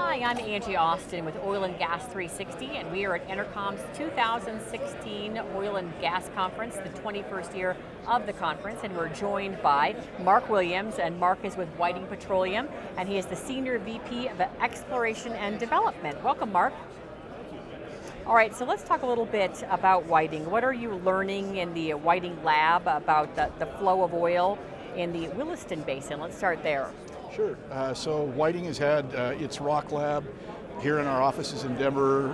Hi, I'm Angie Austin with Oil and Gas 360, and we are at EnerCom's 2016 Oil and Gas Conference, the 21st year of the conference, and we're joined by Mark Williams, and Mark is with Whiting Petroleum, and he is the Senior VP of Exploration and Development. Welcome, Mark. All right, so let's talk a little bit about Whiting. What are you learning in the Whiting lab about the flow of oil in the Williston Basin? Let's start there. Sure. So Whiting has had its rock lab here in our offices in Denver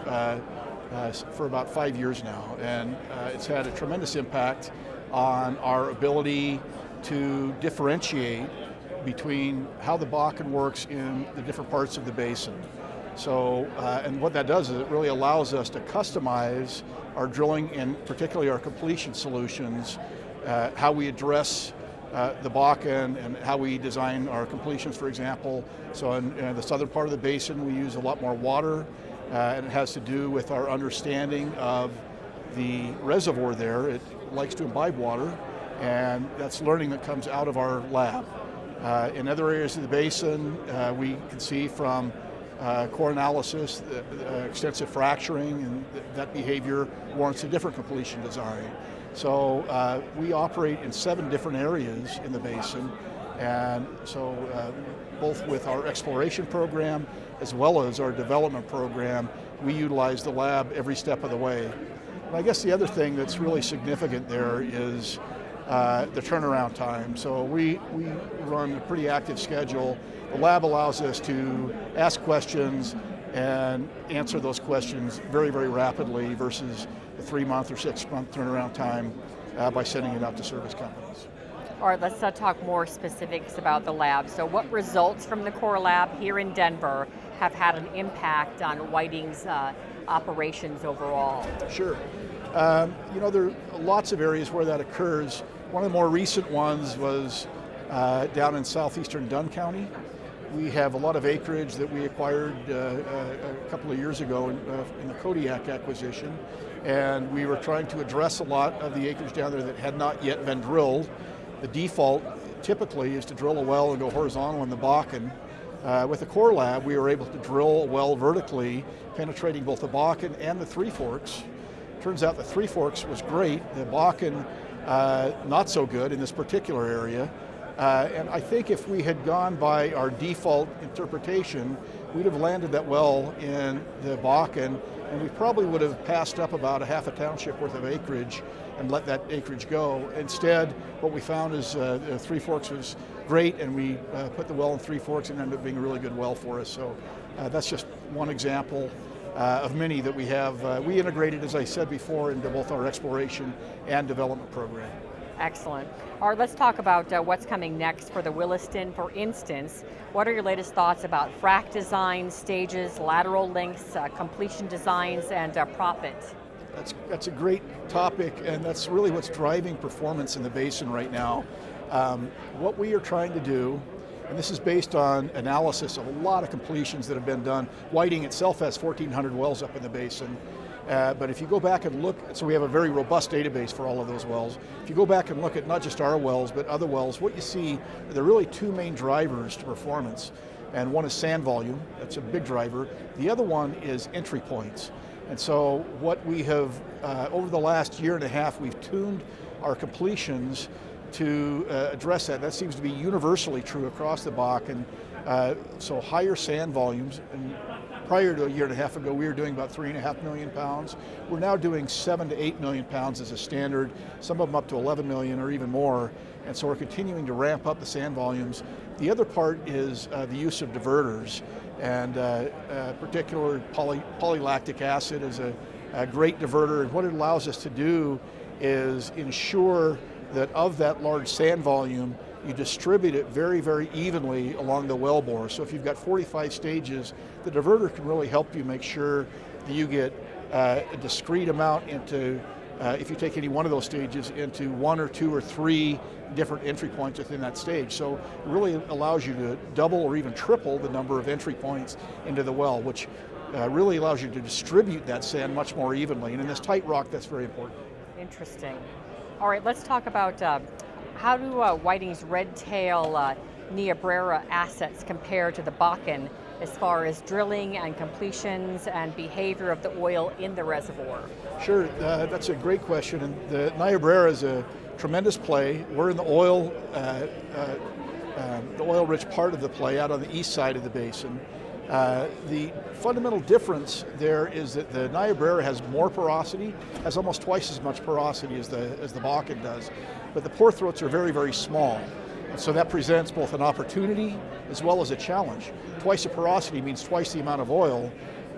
for about 5 years now, and it's had a tremendous impact on our ability to differentiate between how the Bakken works in the different parts of the basin. So, and what that does is it really allows us to customize our drilling and particularly our completion solutions, how we address the Bakken and how we design our completions, for example. So in the southern part of the basin, we use a lot more water, and it has to do with our understanding of the reservoir there. It likes to imbibe water, and that's learning that comes out of our lab. In other areas of the basin, we can see from core analysis, extensive fracturing, and that behavior warrants a different completion design. So we operate in 7 different areas in the basin, and so both with our exploration program as well as our development program, we utilize the lab every step of the way. And I guess the other thing that's really significant there is the turnaround time. So we run a pretty active schedule. The lab allows us to ask questions and answer those questions very, very rapidly versus a 3-month or 6-month turnaround time by sending it out to service companies. All right, let's talk more specifics about the lab. So what results from the core lab here in Denver have had an impact on Whiting's operations overall? Sure. You know, there are lots of areas where that occurs. One of the more recent ones was down in southeastern Dunn County. We have a lot of acreage that we acquired a couple of years ago in the Kodiak acquisition, and we were trying to address a lot of the acreage down there that had not yet been drilled. The default typically is to drill a well and go horizontal in the Bakken. With the core lab, we were able to drill a well vertically, penetrating both the Bakken and the Three Forks. Turns out the Three Forks was great, the Bakken not so good in this particular area. And I think if we had gone by our default interpretation, we'd have landed that well in the Bakken, and we probably would have passed up about a half a township worth of acreage and let that acreage go. Instead, what we found is Three Forks was great, and we put the well in Three Forks and ended up being a really good well for us. So that's just one example of many that we have. We integrated, as I said before, into both our exploration and development program. Excellent. All right, let's talk about what's coming next for the Williston. For instance, what are your latest thoughts about frac design, stages, lateral lengths, completion designs, and proppant? That's a great topic, and that's really what's driving performance in the basin right now. What we are trying to do, and this is based on analysis of a lot of completions that have been done. Whiting itself has 1,400 wells up in the basin. But if you go back and look, so we have a very robust database for all of those wells. If you go back and look at not just our wells, but other wells, what you see, there are really 2 main drivers to performance. And one is sand volume, that's a big driver. The other one is entry points. And so what we have, over the last year and a half, we've tuned our completions to address that. That seems to be universally true across the Bakken. So higher sand volumes. And prior to a year and a half ago, we were doing about 3.5 million pounds. We're now doing 7 to 8 million pounds as a standard, some of them up to 11 million or even more. And so we're continuing to ramp up the sand volumes. The other part is the use of diverters, and particular polylactic acid is a great diverter. And what it allows us to do is ensure that of that large sand volume, you distribute it very, very evenly along the wellbore. So if you've got 45 stages, the diverter can really help you make sure that you get a discrete amount into, if you take any one of those stages, into 1 or 2 or 3 different entry points within that stage. So it really allows you to double or even triple the number of entry points into the well, which really allows you to distribute that sand much more evenly. And in this tight rock, that's very important. Interesting. All right, let's talk about how do Whiting's red tail Niobrara assets compare to the Bakken as far as drilling and completions and behavior of the oil in the reservoir? Sure, that's a great question. And the Niobrara is a tremendous play. We're in the oil-rich part of the play, out on the east side of the basin. The fundamental difference there is that the Niobrara has more porosity, has almost twice as much porosity as the Bakken does, but the pore throats are very, very small. And so that presents both an opportunity as well as a challenge. Twice the porosity means twice the amount of oil,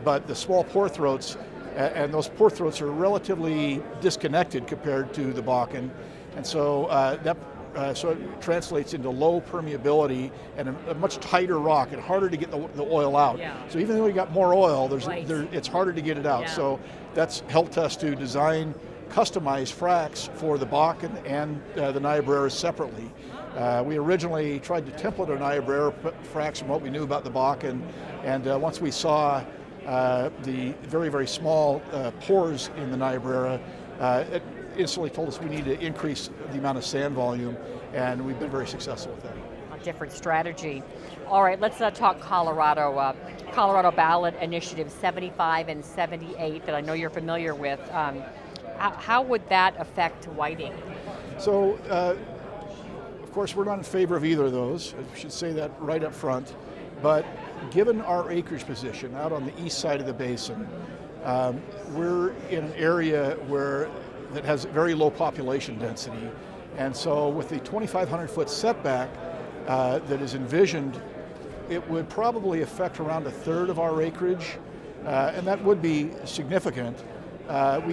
but the small pore throats, and those pore throats are relatively disconnected compared to the Bakken, and so so it translates into low permeability and a much tighter rock and harder to get the oil out. Yeah. So even though we got more oil, Right. it's harder to get it out. Yeah. So that's helped us to design customized fracs for the Bakken and the Niobrara separately. We originally tried to template our Niobrara fracs from what we knew about the Bakken, and once we saw the very, very small pores in the Niobrara, it instantly told us we need to increase the amount of sand volume, and we've been very successful with that. A different strategy. All right, let's talk Colorado. Colorado ballot initiatives 75 and 78 that I know you're familiar with. How would that affect Whiting? So, of course, we're not in favor of either of those. I should say that right up front. But given our acreage position out on the east side of the basin, we're in an area that has very low population density. And so with the 2,500 foot setback that is envisioned, it would probably affect around a third of our acreage, and that would be significant. But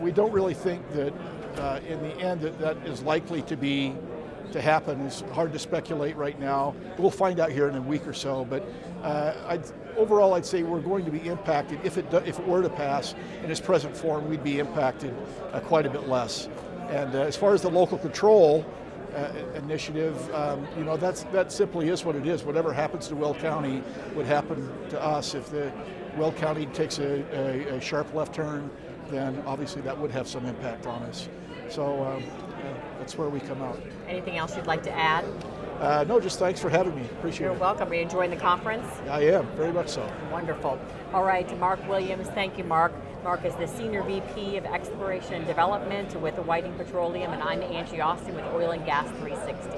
we don't really think that in the end that is likely to happen. It's hard to speculate right now. We'll find out here in a week or so, but overall I'd say we're going to be impacted. If it were to pass in its present form, we'd be impacted quite a bit less. And as far as the local control initiative, that simply is what it is. Whatever happens to Will County would happen to us. If the Will County takes a sharp left turn, then obviously that would have some impact on us. So that's where we come out. Anything else you'd like to add? No, just thanks for having me. Appreciate You're it. welcome. Are you enjoying the conference? I am, very much so. Wonderful. All right, Mark Williams, thank you, Mark. Mark is the Senior VP of Exploration and Development with the Whiting Petroleum, and I'm Angie Austin with Oil and Gas 360.